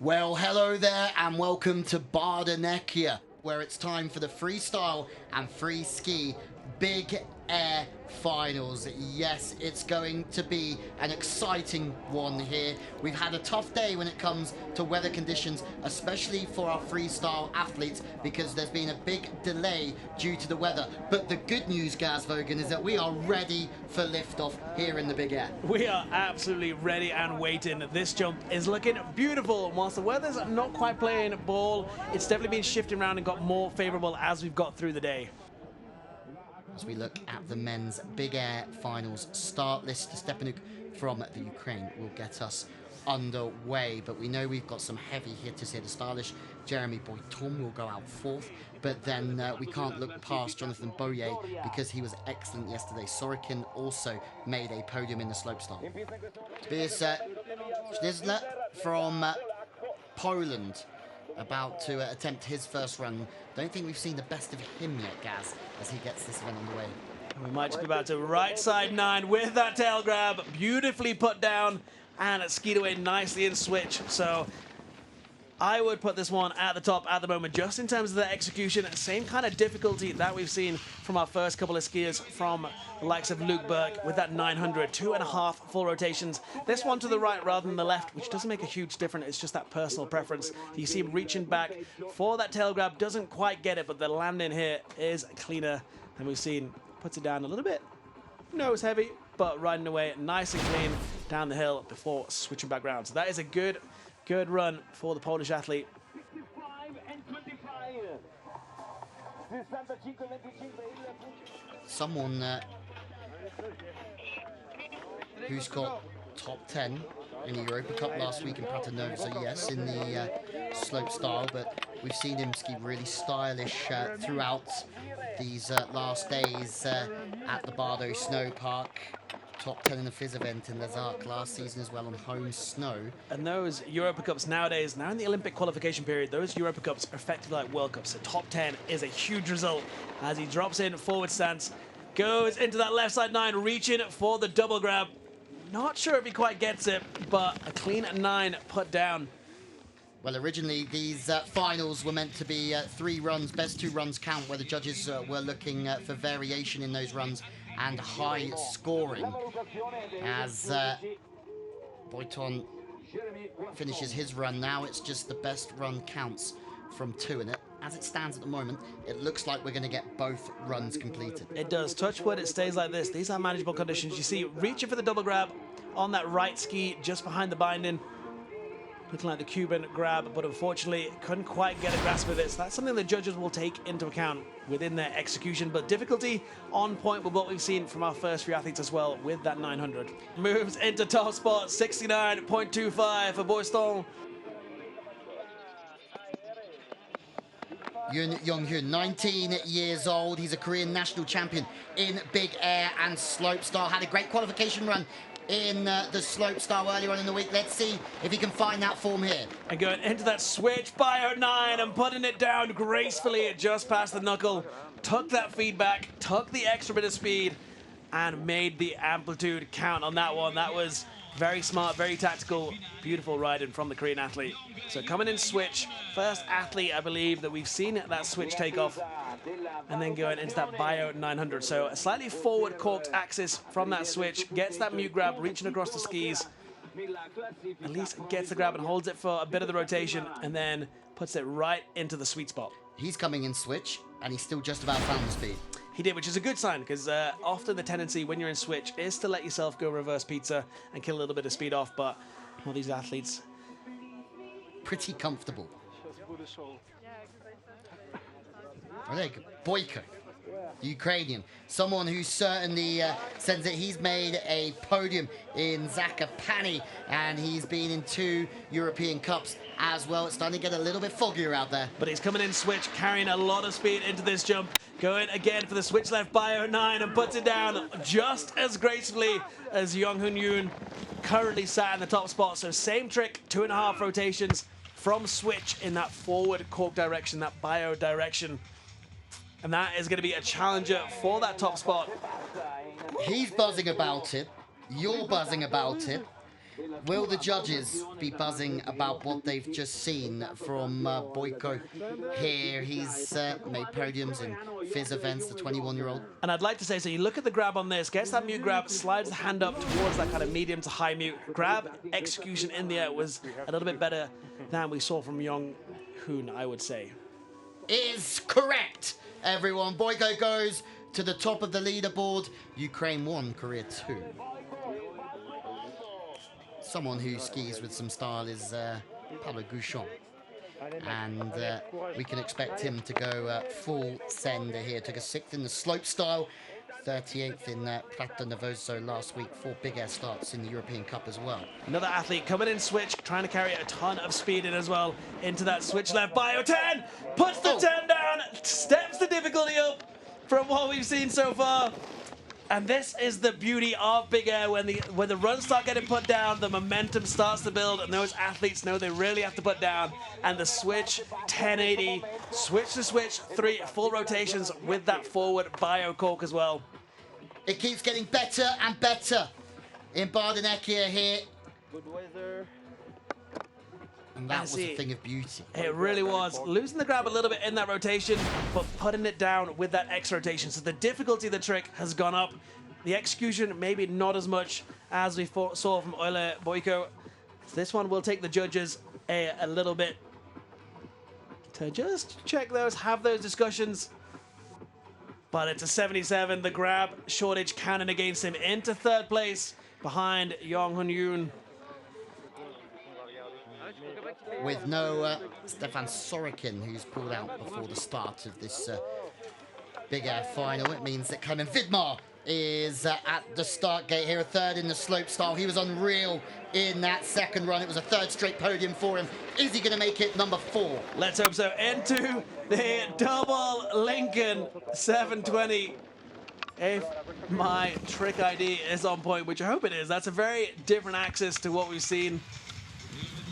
Well, hello there and welcome to Bardenecchia, where it's time for the freestyle and free ski big air finals. Yes, it's going to be an exciting one here. We've had a tough day when it comes to weather conditions, especially for our freestyle athletes, because there's been a big delay due to the weather. But the good news, Gazvogan, is that we are ready for liftoff here in the big air. We are absolutely ready and waiting. This jump is looking beautiful. Whilst the weather's not quite playing ball, it's definitely been shifting around and got more favorable as we've got through the day. As we look at the men's big air finals start list, Stepanuk from the Ukraine will get us underway, but we know we've got some heavy hitters here. The stylish Jeremy Boyton will go out fourth, but then we can't look past Jonathan Boyer because he was excellent yesterday. Sorokin also made a podium in the slopestyle. Tobias Schnitzler from Poland about to attempt his first run. Don't think we've seen the best of him yet, Gaz, as he gets this one underway. We might just be about to right side 9 with that tail grab, beautifully put down and skied away nicely in switch. So I would put this one at the top at the moment, just in terms of the execution. Same kind of difficulty that we've seen from our first couple of skiers from the likes of Luke Burke with that 900, 2.5 full rotations. This one to the right rather than the left, which doesn't make a huge difference. It's just that personal preference. You see him reaching back for that tail grab, doesn't quite get it, but the landing here is cleaner than we've seen. Puts it down a little bit, nose heavy, but riding away nice and clean down the hill before switching back round. So that is a good run for the Polish athlete. Someone who's got top 10 in the Europa Cup last week in Pratanosa, yes, in the slope style, but we've seen him ski really stylish throughout these last days at the Bardo Snow Park. Top 10 in the FISU event in Lazark last season as well on home snow. And those Europa Cups nowadays, now in the Olympic qualification period, those Europa Cups are effectively like World Cups. So top 10 is a huge result as he drops in forward stance, goes into that left side 9, reaching for the double grab. Not sure if he quite gets it, but a clean 9 put down. Well, originally these finals were meant to be 3 runs, best 2 runs count, where the judges were looking for variation in those runs and high scoring. As Boyton finishes his run now, it's just the best run counts from 2 in it. As it stands at the moment, it looks like we're going to get both runs completed. It does. Touch wood, it stays like this. These are manageable conditions. You see, reaching for the double grab on that right ski just behind the binding. Looking like the Cuban grab, but unfortunately couldn't quite get a grasp of it. So that's something the judges will take into account within their execution. But difficulty on point with what we've seen from our first 3 athletes as well with that 900. Moves into top spot, 69.25 for Boyston. Yoon Young-Hyun, 19 years old. He's a Korean national champion in big air and slopestyle. Had a great qualification run in the slopestyle earlier on in the week. Let's see if he can find that form here. And going into that switch, bio 9 and putting it down gracefully just past the knuckle. Took that feedback, took the extra bit of speed, and made the amplitude count on that one. That was very smart, very tactical, beautiful riding from the Korean athlete. So coming in switch, first athlete, I believe, that we've seen that switch take off, and then going into that bio 900. So a slightly forward corked axis from that switch, gets that mute grab, reaching across the skis, at least gets the grab and holds it for a bit of the rotation, and then puts it right into the sweet spot. He's coming in switch, and he's still just about found the speed. He did, which is a good sign, because often the tendency when you're in switch is to let yourself go reverse pizza and kill a little bit of speed off, but all these athletes pretty comfortable. Oleg Boyko, the Ukrainian, someone who certainly says that he's made a podium in Zakopane, and he's been in 2 European Cups as well. It's starting to get a little bit foggier out there. But he's coming in switch, carrying a lot of speed into this jump. Going again for the switch left bio 9 and puts it down just as gracefully as Young Hoon Yoon, currently sat in the top spot. So same trick, 2.5 rotations from switch in that forward cork direction, that bio direction. And that is going to be a challenger for that top spot. He's buzzing about it. You're buzzing about it. Will the judges be buzzing about what they've just seen from Boyko here? He's made podiums in FIS events, the 21-year-old. And I'd like to say, so you look at the grab on this, gets that mute grab, slides the hand up towards that kind of medium to high mute. Grab execution in the air was a little bit better than we saw from Young Hoon, I would say. Is correct, everyone. Boyko goes to the top of the leaderboard. Ukraine 1, Korea 2. Someone who skis with some style is Pablo Gouchon. And we can expect him to go full sender here. Took a 6th in the slope style, 38th in Plata Navoso last week. 4 big air starts in the European Cup as well. Another athlete coming in switch, trying to carry a ton of speed in as well into that switch left. Bio 10, puts the 10 down, steps the difficulty up from what we've seen so far. And this is the beauty of big air. When the runs start getting put down, the momentum starts to build, and those athletes know they really have to put down. And the switch, 1080, switch to switch, 3 full rotations with that forward bio cork as well. It keeps getting better and better in Bardenecchia here. Good weather. And that was a thing of beauty. It really was. Losing the grab a little bit in that rotation, but putting it down with that X rotation. So the difficulty of the trick has gone up. The execution, maybe not as much as we saw from Ole Boyko. This one will take the judges a little bit to just check those, have those discussions. But it's a 77. The grab shortage counting against him into 3rd place behind Yong Hun Yoon. With no Stefan Sorokin, who's pulled out before the start of this big air final. It means that Clement Vidmar is at the start gate here, a 3rd in the slope style. He was unreal in that 2nd run. It was a 3rd straight podium for him. Is he going to make it number 4? Let's hope so. Into the double Lincoln 720. If my trick ID is on point, which I hope it is. That's a very different axis to what we've seen.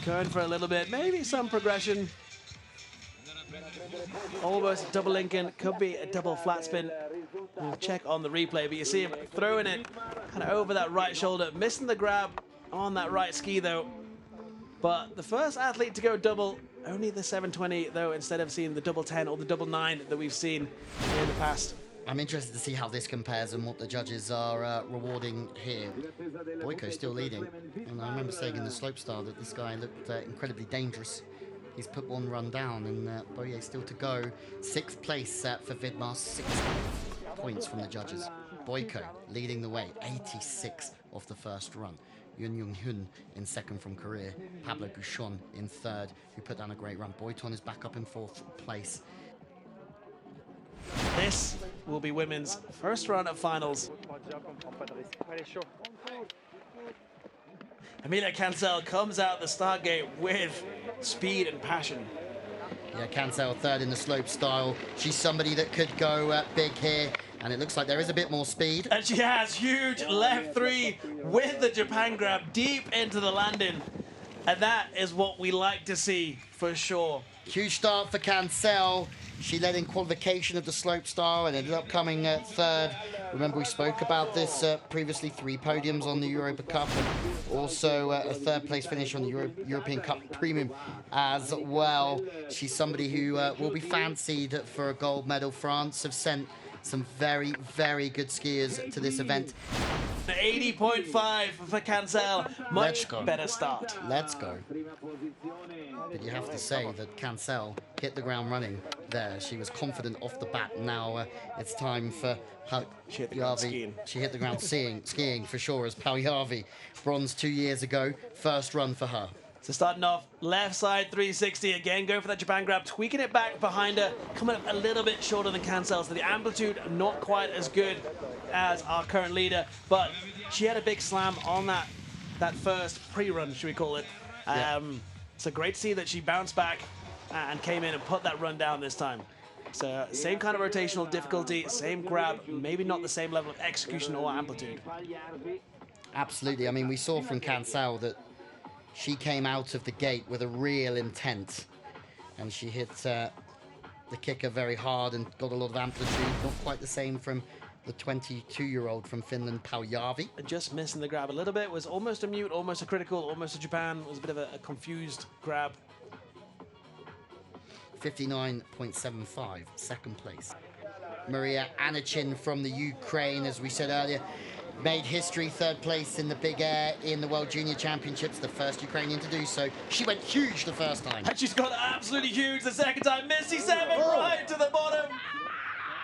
Going for a little bit, maybe some progression. Almost double Lincoln, could be a double flat spin. We'll check on the replay, but you see him throwing it kind of over that right shoulder, missing the grab on that right ski though. But the first athlete to go double, only the 720 though, instead of seeing the double 10 or the double 9 that we've seen in the past. I'm interested to see how this compares and what the judges are rewarding here. Boyko still leading. And I remember saying in the slopestyle that this guy looked incredibly dangerous. He's put 1 run down, and Boye still to go. 6th place for Vidmar, 6 points from the judges. Boyko leading the way, 86 off the 1st run. Yun Young Hun in 2nd from Korea. Pablo Gouchon in 3rd, who put down a great run. Boyton is back up in 4th place. This will be women's first run of finals. Emilia Cancel comes out the start gate with speed and passion. Yeah, Cancel 3rd in the slope style. She's somebody that could go big here, and it looks like there is a bit more speed. And she has huge left 3 with the Japan grab deep into the landing. And that is what we like to see for sure. Huge start for Cancel. She led in qualification of the slope style and ended up coming 3rd. Remember, we spoke about this previously, 3 podiums on the Europa Cup and also a 3rd place finish on the European Cup Premium as well. She's somebody who will be fancied for a gold medal. France have sent some very, very good skiers to this event. 80.5 for Cancel. Much better start. Let's go. But you have to say that Cancel hit the ground running there. She was confident off the bat. Now it's time for Paljavi. She hit the ground skiing for sure as Paljavi. Bronze 2 years ago. First run for her. So starting off left side 360 again, go for that Japan grab, tweaking it back behind her, coming up a little bit shorter than Cancel, so the amplitude not quite as good as our current leader, but she had a big slam on that first pre-run, should we call it. So great to see that she bounced back and came in and put that run down this time. So same kind of rotational difficulty, same grab, maybe not the same level of execution or amplitude. Absolutely. I mean, we saw from Cancel that she came out of the gate with a real intent, and she hit the kicker very hard and got a lot of amplitude. Not quite the same from the 22-year-old from Finland, Paujärvi. Just missing the grab a little bit. Was almost a mute, almost a critical, almost a Japan. Was a bit of a confused grab. 59.75, second place. Maria Anichin from the Ukraine, as we said earlier, made history, third place in the big air in the World Junior Championships, the first Ukrainian to do so. She went huge the first time. And she's got absolutely huge the second time. Misty 7 right to the bottom.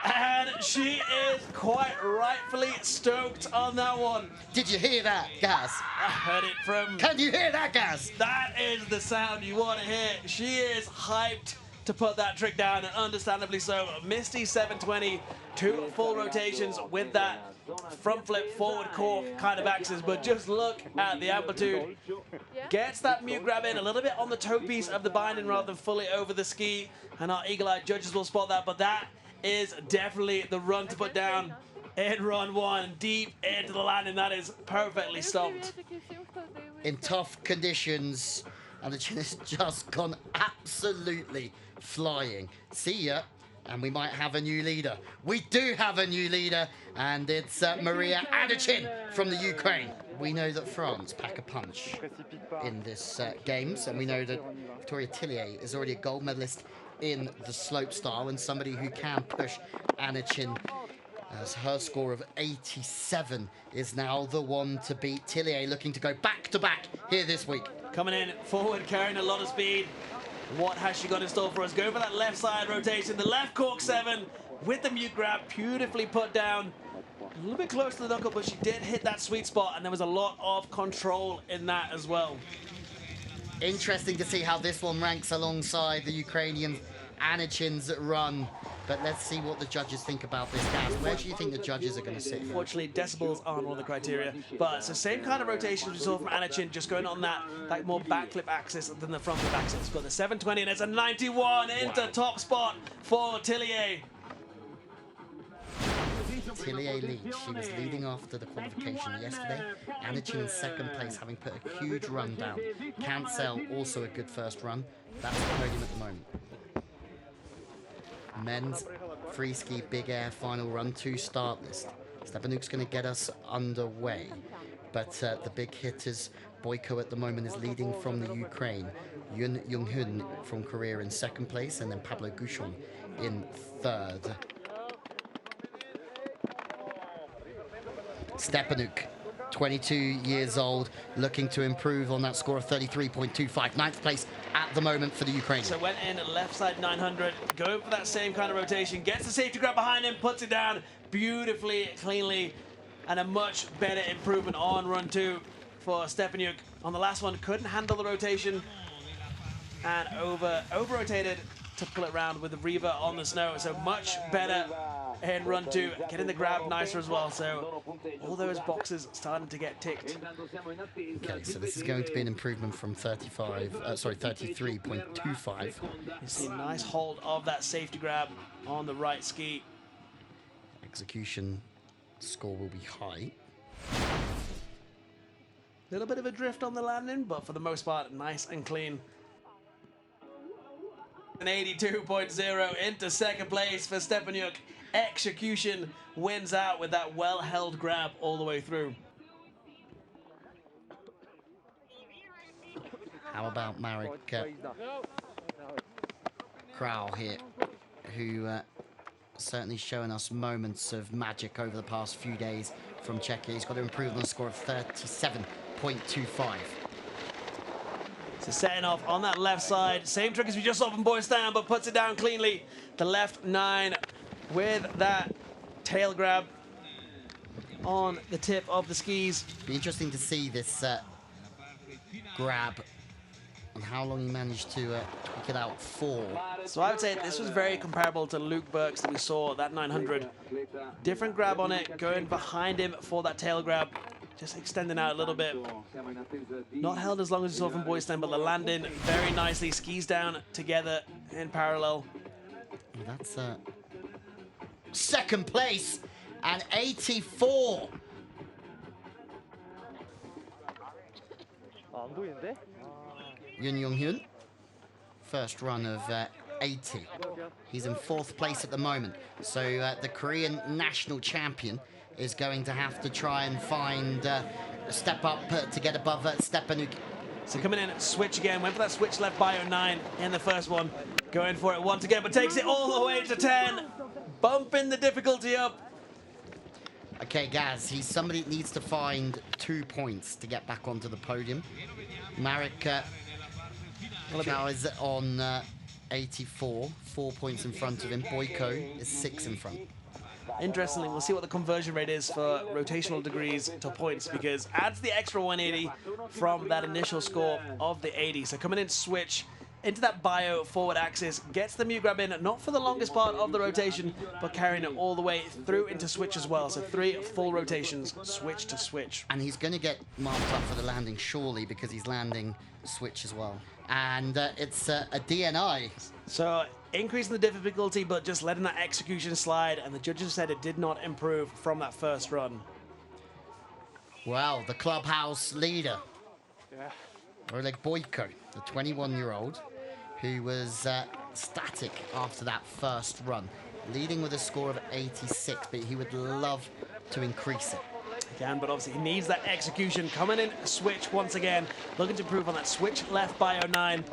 And she is quite rightfully stoked on that one. Did you hear that, Gaz? I heard it from... Can you hear that, Gaz? That is the sound you want to hear. She is hyped to put that trick down, and understandably so. Misty 720, 2 full rotations with that front flip, forward cork kind of axis, but just look at the amplitude. Gets that mute grab in a little bit on the toe piece of the binding rather than fully over the ski, and our eagle-eyed judges will spot that, but that is definitely the run to put down in run 1, deep into the landing. That is perfectly stopped. In tough conditions, and the chin has just gone absolutely flying. See ya. And we might have a new leader. We do have a new leader, and it's Maria Anichin from the Ukraine. We know that France pack a punch in this games, and we know that Victoria Tillier is already a gold medalist in the slopestyle, and somebody who can push Anichin, as her score of 87 is now the one to beat. Tillier looking to go back-to-back here this week. Coming in forward, carrying a lot of speed. What has she got in store for us? Go for that left side rotation. The left cork 7 with the mute grab, beautifully put down. A little bit close to the knuckle, but she did hit that sweet spot, and there was a lot of control in that as well. Interesting to see how this one ranks alongside the Ukrainian Anichin's run. But let's see what the judges think about this, Gaz. Where do you think the judges are going to sit? Unfortunately, decibels aren't one of the criteria, but it's the same kind of rotations we saw from Anichin, just going on that more backflip axis than the front flip axis. But the 720, and it's a 91 into top spot for Tillier. Tillier leads. She was leading after the qualification yesterday. Anichin in second place, having put a huge run down. Cancel, also a good first run. That's the podium at the moment. Men's free ski big air final run 2 start list. Stepanuk's going to get us underway, but the big hitters, Boyko at the moment is leading from the Ukraine, Yun Young-hun from Korea in second place, and then Pablo Gouchon in third. Stepanuk, 22 years old, looking to improve on that score of 33.25. Ninth place at the moment for the Ukrainian. So went in left side 900, going for that same kind of rotation, gets the safety grab behind him, puts it down beautifully, cleanly, and a much better improvement on run 2 for Stepanuk. On the last one, couldn't handle the rotation and over-rotated to pull it round with the Reva on the snow. So much better in run 2, getting the grab nicer as well. So all those boxes starting to get ticked. Okay, so this is going to be an improvement from 33.25. You see a nice hold of that safety grab on the right ski. Execution score will be high. A little bit of a drift on the landing, but for the most part, nice and clean. An 82.0 into second place for Stepanuk. Execution wins out with that well-held grab all the way through. How about Marek Krau here, who certainly showing us moments of magic over the past few days from Czechia. He's got to improve on a score of 37.25. So setting off on that left side, same trick as we just saw from Boystan, but puts it down cleanly. The left 9 with that tail grab on the tip of the skis. Be interesting to see this grab and how long he managed to tweak it out for. So I would say this was very comparable to Luke Burke's that we saw, that 900. Different grab on it, going behind him for that tail grab. Just extending out a little bit. Not held as long as you saw from Boystan, but the landing very nicely. Skis down together in parallel. Well, that's second place and 84. Yun Young-hyun. First run of 80. He's in 4th place at the moment. So the Korean national champion is going to have to try and find a step up to get above Stepanuk. So coming in, switch again. Went for that switch left by 09 in the first one. Going for it once again, but takes it all the way to 10. Bumping the difficulty up. Okay, Gaz, he's somebody that needs to find 2 points to get back onto the podium. Marek Chow is on 84, 4 points in front of him. Boyko is 6 in front. Interestingly, we'll see what the conversion rate is for rotational degrees to points, because adds the extra 180 from that initial score of the 80. So coming in, switch into that bio forward axis, gets the mute grab in, not for the longest part of the rotation, but carrying it all the way through into switch as well. So 3 full rotations, switch to switch. And he's going to get marked up for the landing, surely, because he's landing switch as well. And it's a DNI. So increasing the difficulty, but just letting that execution slide, and the judges said it did not improve from that first run. Well, the clubhouse leader, Oleg Boyko, the 21-year-old, who was static after that first run, leading with a score of 86, but he would love to increase it. Again, but obviously he needs that execution. Coming in, switch once again, looking to improve on that switch left by 09.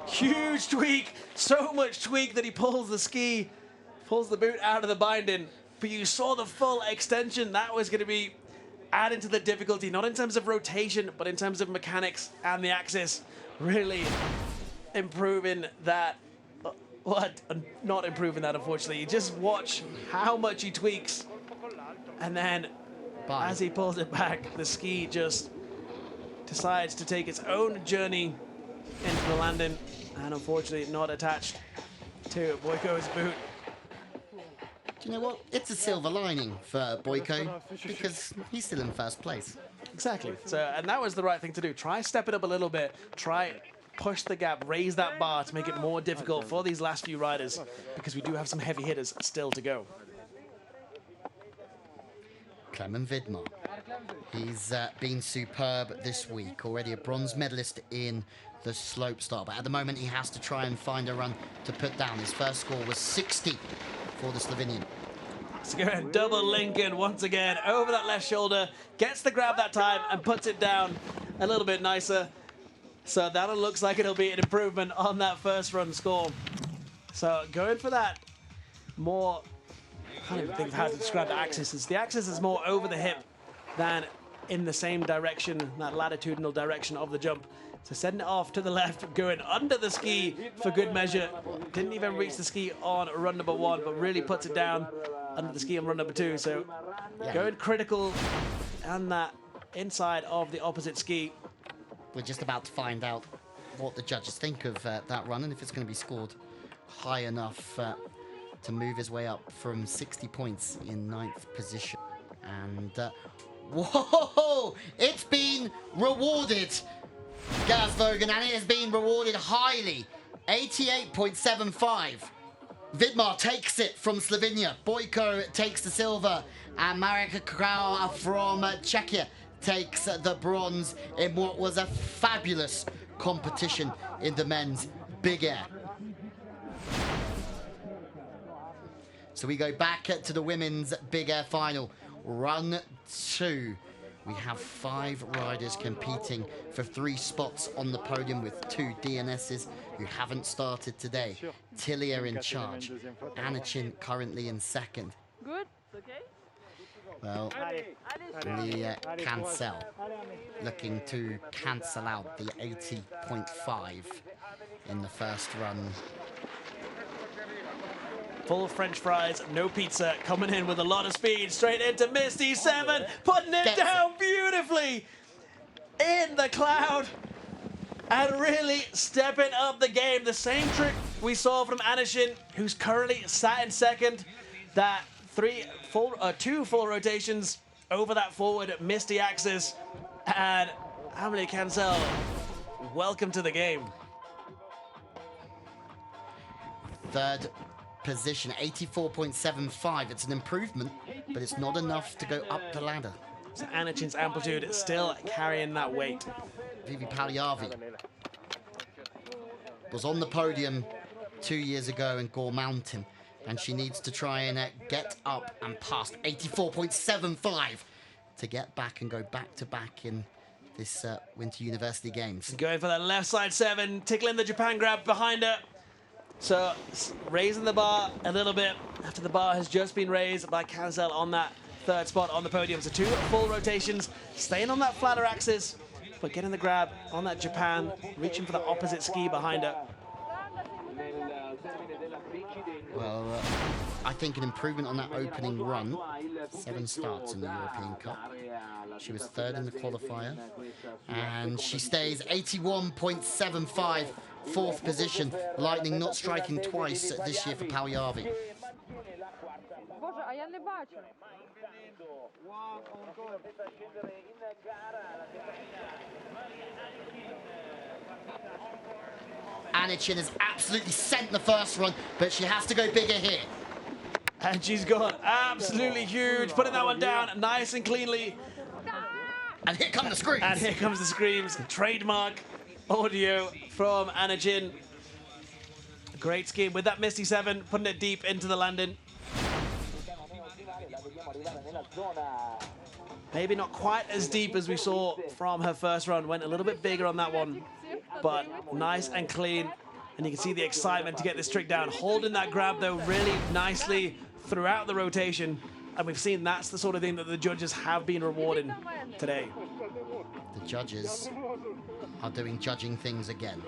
Huge tweak, so much tweak that he pulls the ski, pulls the boot out of the binding. But you saw the full extension. That was going to be adding to the difficulty, not in terms of rotation, but in terms of mechanics and the axis. Really improving that. Not improving that, unfortunately. You just watch how much he tweaks. And then as he pulls it back, the ski just decides to take its own journey into the landing, and unfortunately not attached to Boyko's boot. Do you know what? It's a silver lining for Boyko, because he's still in 1st place. Exactly. So, and that was the right thing to do. Try step it up a little bit. Try push the gap, raise that bar to make it more difficult for these last few riders, because we do have some heavy hitters still to go. Clement Vidmar. He's been superb this week. Already a bronze medalist in the slopestyle, but at the moment he has to try and find a run to put down. His first score was 60 for the Slovenian. So go ahead, double Lincoln once again over that left shoulder, gets the grab that time and puts it down a little bit nicer. So that looks like it'll be an improvement on that first run score. So going for that more, I can't even think of how to describe the axis. The axis is more over the hip than in the same direction, that latitudinal direction of the jump. So setting it off to the left, going under the ski for good measure. Didn't even reach the ski on run number 1, but really puts it down under the ski on run number 2. So going critical on that inside of the opposite ski. We're just about to find out what the judges think of that run, and if it's going to be scored high enough to move his way up from 60 points in 9th position. And whoa, it's been rewarded, Gaz Vogan, and it has been rewarded highly. 88.75. Vidmar takes it from Slovenia. Boyko takes the silver, and Marek Chow from Czechia takes the bronze in what was a fabulous competition in the men's big air. So we go back to the women's big air final. Run 2. We have 5 riders competing for 3 spots on the podium, with 2 DNSs who haven't started today. Tilia in charge. Anachin currently in 2nd. Good, okay. Well, the cancel, looking to cancel out the 80.5 in the first run. Full French fries, no pizza, coming in with a lot of speed, straight into Misty 7, putting it down beautifully in the cloud, and really stepping up the game. The same trick we saw from Anachin, who's currently sat in 2nd, that 2 full rotations over that forward Misty axis, and Amelie Cancel, welcome to the game. 3rd position, 84.75. It's an improvement, but it's not enough to go up the ladder. So Anachin's amplitude is still carrying that weight. Vivi Paljavi was on the podium 2 years ago in Gore Mountain. And she needs to try and get up and past 84.75 to get back and go back-to-back in this Winter University Games. Going for that left side 7, tickling the Japan grab behind her. So raising the bar a little bit after the bar has just been raised by Cancel on that 3rd spot on the podium. So 2 full rotations, staying on that flatter axis, but getting the grab on that Japan, reaching for the opposite ski behind her. Well, I think an improvement on that opening run. 7 starts in the European Cup. She was 3rd in the qualifier. And she stays 81.75, 4th position. Lightning not striking twice this year for Paljavi. Anichin has absolutely sent the first run, but she has to go bigger here. And she's gone absolutely huge, putting that one down nice and cleanly. And here come the screams. And here comes the screams. Trademark audio from Anichin. Great scheme with that Misty 7, putting it deep into the landing. Maybe not quite as deep as we saw from her first run. Went a little bit bigger on that one, but nice and clean. And you can see the excitement to get this trick down. Holding that grab, though, really nicely throughout the rotation. And we've seen that's the sort of thing that the judges have been rewarding today. The judges are doing judging things again.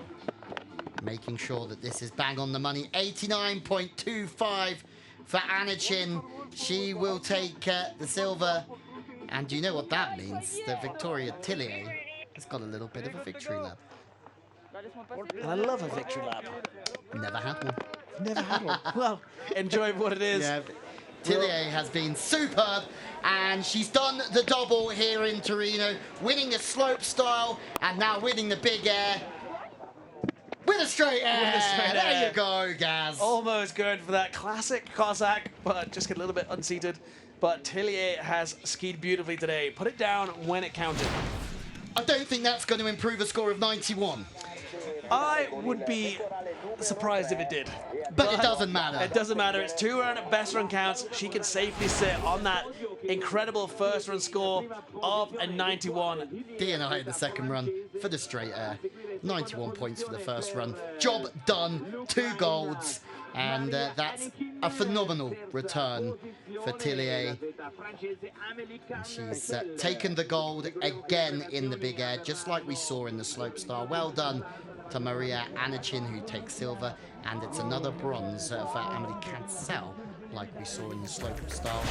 Making sure that this is bang on the money. 89.25 for Anichin. She will take the silver. And do you know what that means? That Victoria Tillier has got a little bit of a victory lap. And I love a victory lap. Never had one. Never had one. Well, enjoy what it is. Yeah, Tillier has been superb, and she's done the double here in Torino, winning the slope style, and now winning the big air. With a straight air. With a straight there air. you go, Gaz. Almost going for that classic Cossack, but just get a little bit unseated. But Tillier has skied beautifully today. Put it down when it counted. I don't think that's going to improve a score of 91. I would be surprised if it did. But it doesn't matter. It doesn't matter. It's 2 run, best run counts. She can safely sit on that incredible first run score of a 91. DNI in the second run for the straight air. 91 points for the first run. Job done. 2 golds. And that's a phenomenal return for Tillier. And she's taken the gold again in the big air, just like we saw in the slopestyle. Well done to Maria Anichin, who takes silver. And it's another bronze for Amelie Cancel, like we saw in the slopestyle.